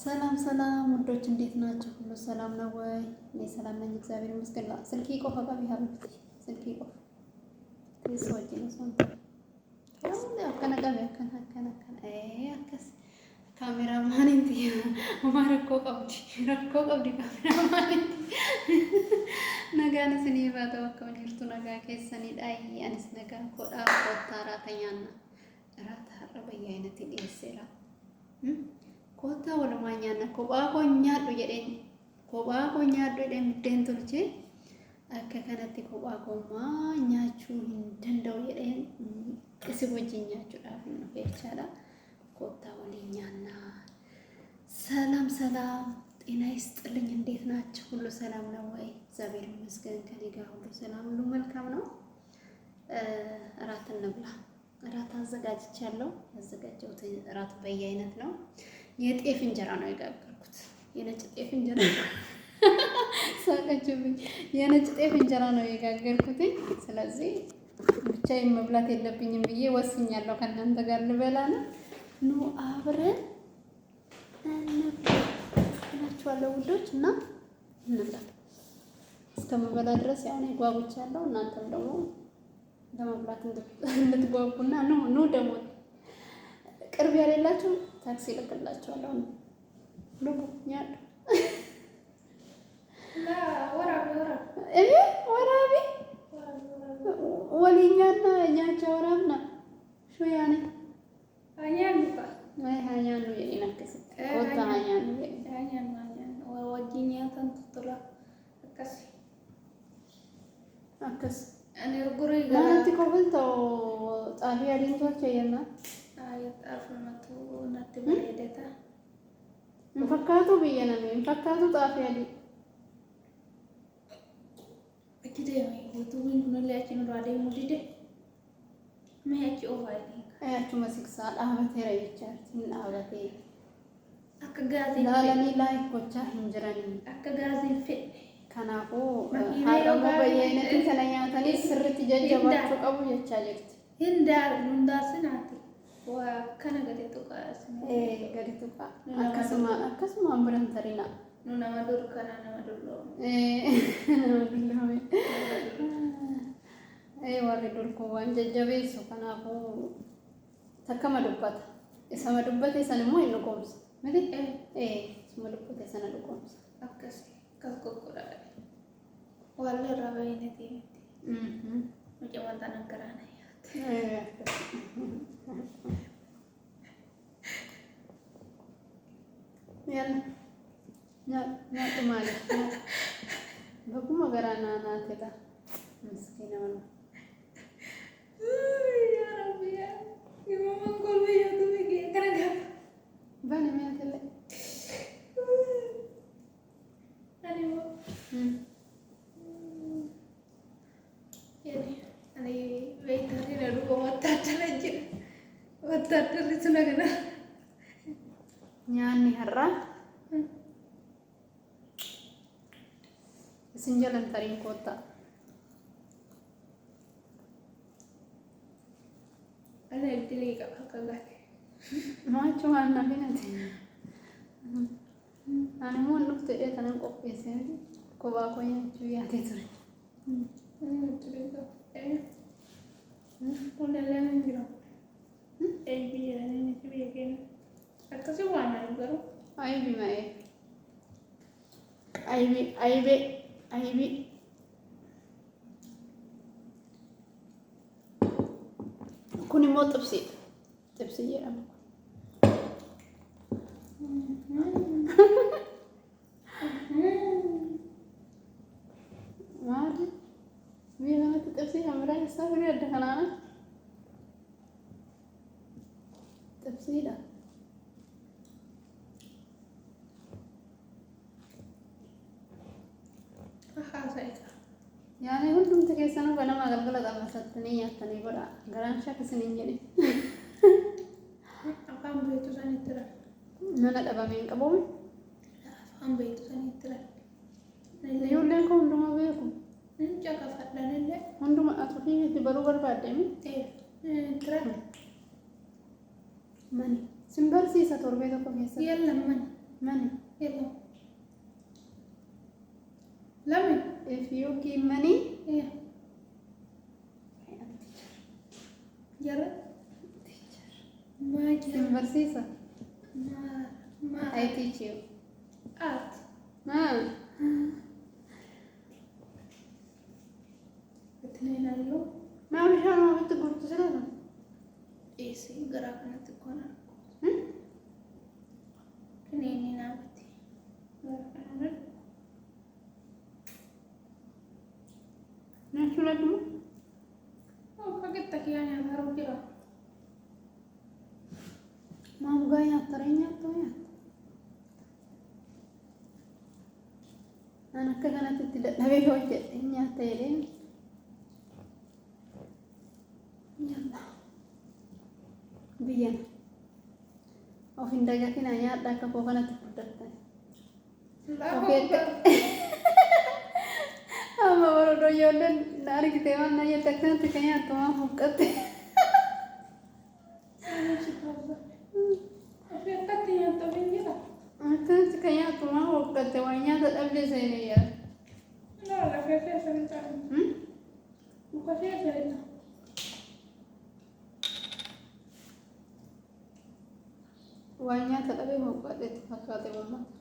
ሰላም ሰላም ውዶች እንዴት ናችሁ? ሁሉ ሰላም ነው ወይ? እኔ ሰላም ነኝ፣ እግዚአብሔር ይመስገን። ስልኬ ቆፋ ጋር ቢሃብት ስልኬ ቆፋ ተሰውጂ ነው ሰንተ ያው ከነጋቢ ከነከነከነ አከስ ካሜራማን እንት ማረኮ ቀብዲ ካሜራማን ነጋን ስኒ ባታው ከመርቱ ነጋ ከሰኒ ዳይ አንስ ነጋ ኮዳ ኮታራ ተኛና ራት ሀረበየ አይነት ይሰራ ኮታ ወለማኛና ኮባ ኮኛዱ jedheen biddeen tolche akka kanatti kophaa komaa nyaachuu hin danda'u jedheen isi wajjin nyaachuudhaaf nu fechaadha. Kotaa waliin nyaannaa. ሰላም ሰላም ጤና ይስጥልኝ። እንዴት ናችሁ? ሁሉ ሰላም ነው ወይ? እግዚአብሔር ይመስገን ከኔ ጋር ሁሉ ሰላም፣ ሁሉ መልካም ነው። እራት እንብላ። እራት አዘጋጅቻለሁ። ያዘጋጀሁት እራት በየአይነት ነው። የጤፍ እንጀራ ነው የጋገርኩት። የነጭ ጤፍ እንጀራ ሳቀችብኝ። የነጭ ጤፍ እንጀራ ነው የጋገርኩት። ስለዚህ ብቻዬን መብላት የለብኝም ብዬ ወስኛለሁ። ከእናንተ ጋር ልበላ ነው። ኑ አብረን እንብላችኋለሁ ውዶች እና እንብላ። እስከምበላ ድረስ ያው እኔ ጓጉቻለሁ። እናንተም ደግሞ ለመብላት እንድትጓጉና ኑ ደግሞ ቅርብ ያሌላችሁ ታክሲ ልክላችኋለሁ። ልቡ ኛል ወራቢ ወሊኛና እኛቻ ወራብና ሹያኔ አኛን ነው የኔናከስ ወጣ አኛን ወጂኛ ተንጥላ አከስ እኔ ጉሪ ማለት ኮፍልቶ ጣቢያ ዲንቶች የና አይጣፍመቱ ናት በየደታ እንፈካቱ በየነም እንፈካቱ ጣፊያ ዲ እኪዴ ወቱን ሁነላችን ራዴ ሙዲደ ማያቺ ኦቫይዲ አያቹ መስክሳ አባቴ ረይቻት አባቴ አከጋዚ ላላኒ ላይ ኮቻ እንጀራኒ አከጋዚ ፌ ከናፎ አረሞ በየአይነት ተነኛተኒ ስርት ጀጀባቸው ቀቡ የቻለክት እንዳር እንዳስናት ወከነ ገደቱቃ ገደቱቃ አከስማ አምብረን ተሪና ኑና ማዶር ከና ማዶሎ ወሪዶልኮ ወንጀጀቤሱ ከናፎ ተከመዱበት የሰመዱበት የሰንሞ ይልቆምስ ምድ ስመዱበት የሰነልቆምስ አከስ ከቆቆራ ወለ ራባይነቴ መጨዋታ ነገራና ያ ማለት በቁም ገራና ናተታ ምስኪና ነው ያ ረቢያ የማማን ቆልበያ ተበቂ ከረጋ ባኔ ማተለ አሪው ያኔ ወይታሪ ለዱ ወታደር ስለገና ኛኒ ሀራ ስንጀለን ታሪን ኮታ አለ እድሌ ከካጋት ማቹ ዋና ቢነት አነሞ ንፍተ እተነን ቆጴሰ ኮባ ኮያቹ ያቴት አይቢ ኩኒ ሞ ጥብሲ ይላል ማለት ቢሆን ጥብሲ አምራ ይሳብሪ ያደከናና ጥብሲ ይላል ያኔ ሁሉም ተከሰነ በለማ አገልግሎት አመሰጥኔ ያተኔ ጎዳ ገራንሻ ከስነኝ ጀኔ አፋም ቤቱ ሰኒትራ ምን አጠባሜን ቀቦም አፋም ቤቱ ሰኒትራ ለዩለን ኮንዶማ ቤኩ እንጫ ከፈለለ ኮንዶማ አጥፊ በሩ በርባደም ትራ ማን ሲምበርሲ ሰቶር ቤቶ ኮሜሳ የለም ማን Money. Hello. Lami. If you give money, Yeah. Jara. Sim barsiisa. Ma. I teach you. Art. Betulnya lalu. Ma bishaan ofitti gurtu silaa. Isi gerak nanti konar. Ini nanti. Gerak nanti. Nyaachuu ladhu. Oh, kaget tak kayaknya baru kira. Mau gaya nyaattaree nyaattu nyaattu. An akka kanatti dadhabee hojjedhe nyaatta jedheen. Nyaadha. Biyyan. Of hin dagatina nyaadha akka koo kanatti fudhattan. Amma baroodoo ijoolleen na argite waan na jette akkanatti kan nyaattu waan huqqatte. Akkanatti kan nyaattu waan huqqatte waan nyaata dhabdee seenee yaa. Waan nyaata dhabee huqqateetti fakkaate uummata.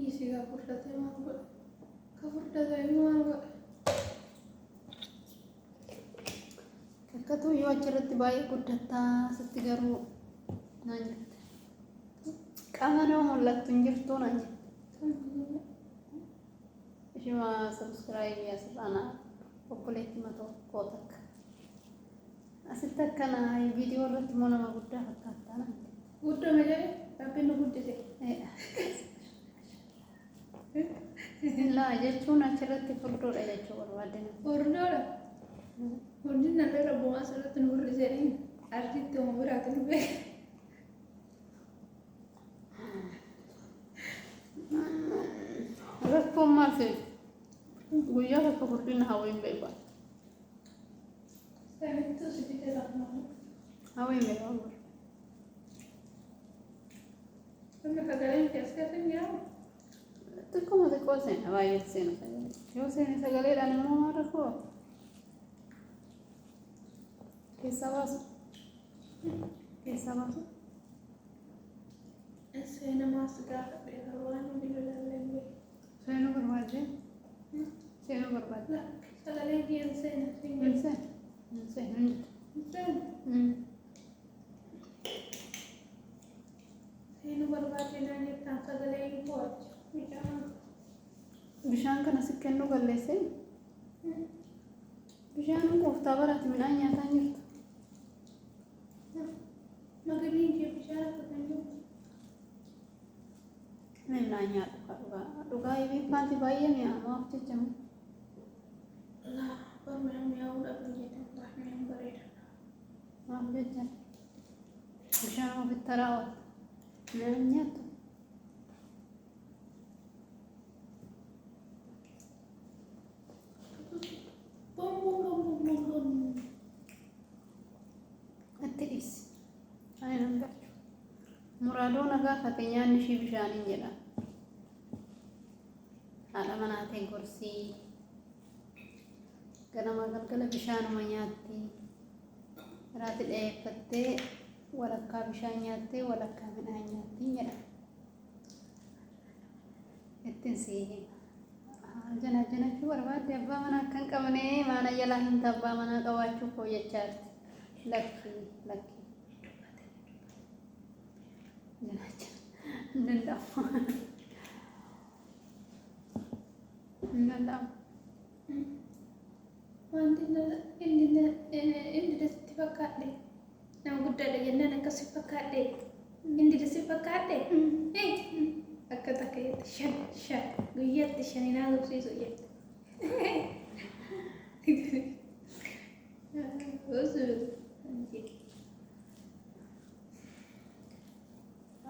Isi kapurdate mau kapurdate mau Akkatu yoo achirratti baay'ee guddattaa sitti garuu naan jette. Qaama nama mul'attu hin jirtuu naan jette. Ishuma sabskiraaybii asirraan obboleetti matoo koo takka. Asitti akkana viidiyoo irratti immoo nama guddaa fakkaattaa naan jette. Guddaa malee dhaabbiin nu guddise. Illaa jechuun achirratti furdoodha jechuu barbaadde. Furdoodha. Furdiin nallee rabbumaa asirratti nu hir'isanii ardiitti homo biraatti nu beeka. Rakkoon maal seetu? Guyyaa tokko furdiin hawwiin beekaa. Sanitti si fide laafuma. Hawwiin beekaa. Amma sagaleen keessatti hin jiramu. Xiqqooma xiqqoo seena baay'ee seena sagalee. Yoo seene sagaleedhaan immoo maal rakkoo? Keessa baasu. Keessa baasu. Seena maas gaafa beekaa waan biyya laallee. Seenuu barbaadde? Seenuu barbaadde? Sagalee kiyyan seena. Hin seenu. Hin seenu hin Seena. Seenuu barbaadde naan jettaan sagalee hin to'achu. Bishaan kana si kennu galleessee? Bishaan kooftaa baraatti midhaan nyaataa hin jirtu. Magariin kee bishaan akka kan jirtu. Midhaan nyaadhu dhugaa. Dhugaa ibiiffaanti baay'ee mi'aawaaf jechamu. Laa barnaan mi'aawuudhaaf hin jedhamu baay'inaan bareeda. Maaf jecha bishaan ofitti raawwatu. Midhaan nyaattu. Itti dhiisi. Ani nan galchu. Muraadoo nagaa fate nyaanni ishii bishaaniin jedha. Haadha manaa ta'e gorsii. Ganama galgala bishaanuma nyaatti. Raati dheeffattee walakkaa bishaan nyaattee walakkaa midhaan nyaatti jedha. Ittiin siihee. Jana janachuu barbaadde abbaa manaa akkan qabnee maana jalaa hin tabbaa manaa qabaachuu koo jechaati. Lakki. Janacha. Hin danda'amu. Hin danda'amu. Wanti inni dasitti fakkaadhe nama guddaadha jennaan akkasi fakkaadhe inni dasi fakkaadhe akka takka jette shan guyyaatti shanin haasofsiisu jette.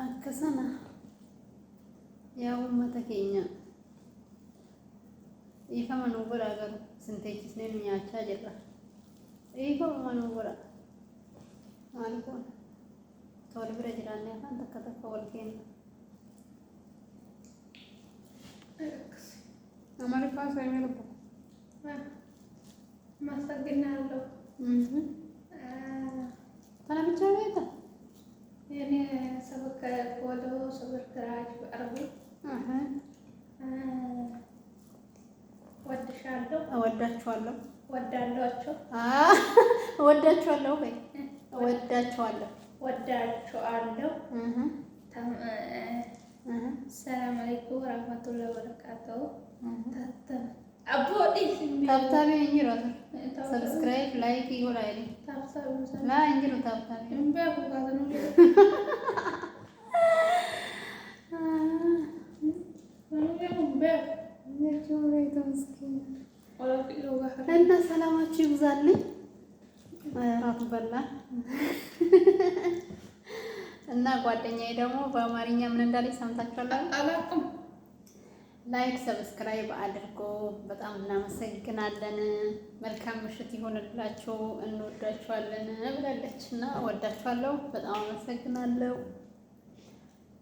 Akka sana yaa uummata keenya dhiifama nuu godhaa garuu sinteechisnee nu nyaachaa jirra. Dhiifama nuu godhaa. Maal goona? ተወል ብረ ጅራና ያፋን ተከተከ ወልኬን አሜሪካ ሳይመልኩ ማሰግናለሁ። ተናብቻ ቤታ የኔ ሰበከ ወዶ ሰበክራጅ አርቡ ወድሻለሁ፣ እወዳችኋለሁ፣ ወዳሏቸው፣ እወዳችኋለሁ ወይ እወዳችኋለሁ፣ ወዳችኋለሁ። ሰላም አለይኩም ወራህመቱላሂ ወበረካቱሁ። አቦዲ ታብታቢ እንጅራቱ ሰብስክራይብ ላይክ ይጎላይሊ ላ እንጅሩ ታብታቢ እምባኩ ካዘኑ እና ሰላማችሁ ይብዛልኝ። ራቱ በላ እና ጓደኛዬ ደግሞ በአማርኛ ምን እንዳለች ሰምታችኋል? አላውቅም። ላይክ ሰብስክራይብ አድርጎ በጣም እናመሰግናለን። መልካም ምሽት ይሆንላችሁ፣ እንወዳችኋለን ብላለች እና እወዳችኋለሁ፣ በጣም አመሰግናለሁ።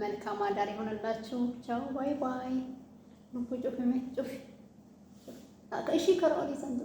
መልካም አዳር ይሆንላችሁ። ቻው ባይ ባይ። ኑቁ ጩፍ ጩፍ እሺ ከራሊ ሰንቱ